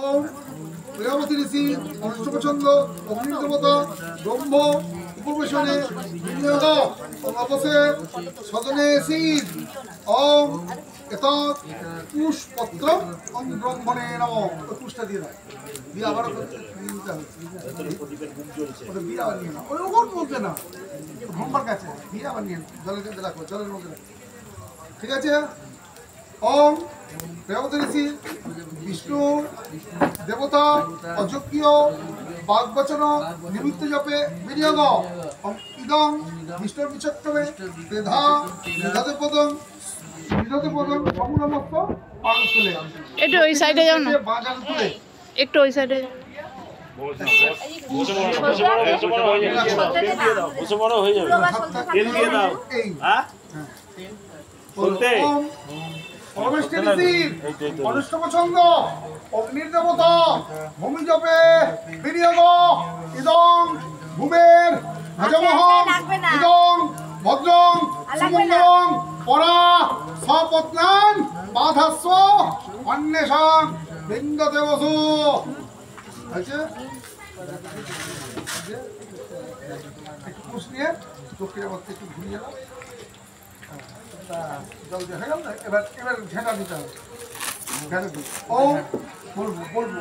ওম প্রজাপতি ঋষি অষ্টপছন্দ অগ্নিদেবতা ব্রহ্ম উপবেশনে বিনিয়োগ অবসে সদনে শীত ওম এতৎ পুষ্পত্র ওম ব্রহ্মণে নমঃ। ওই পুষ্পটা দিয়ে দাও, দিয়ে আবার দিতে হবে। ওটা দিয়ে আবার নিয়ে নাও, ওই ওর বলতে না, ব্রহ্মার কাছে দিয়ে আবার নিয়ে নাও, জলের মধ্যে রাখো, জলের মধ্যে রাখো। ঠিক আছে। ওম প্রজাপতি ঋষি বিষ্ণু দেবতা অযোগ্য বাগবচন নিমিত্ত জপে বিনিয়োগ ইদং বিষ্ণুর বিচক্রমে বেধা বিধাতে পদং সমুনমস্ত পান তুলে। একটু ওই সাইডে যাও না, বাজান তুলে একটু ওই সাইডে। পছন্দ অগ্নির দেবতা ভূমি জপে বিনিয়োগ ইদং ভূমের ভজমহং ইদং ভদ্রং সুমঙ্গলং পরা সপত্নান বাধাস্ব অন্বেষং বিন্দতে বসু। আছে একটু পুষ নিয়ে চোখের মধ্যে একটু ঘুরিয়ে দাও, জল দেখা গেল না। এবার এবার ঝেঁটা দিতে হবে। ও বলবো বলবো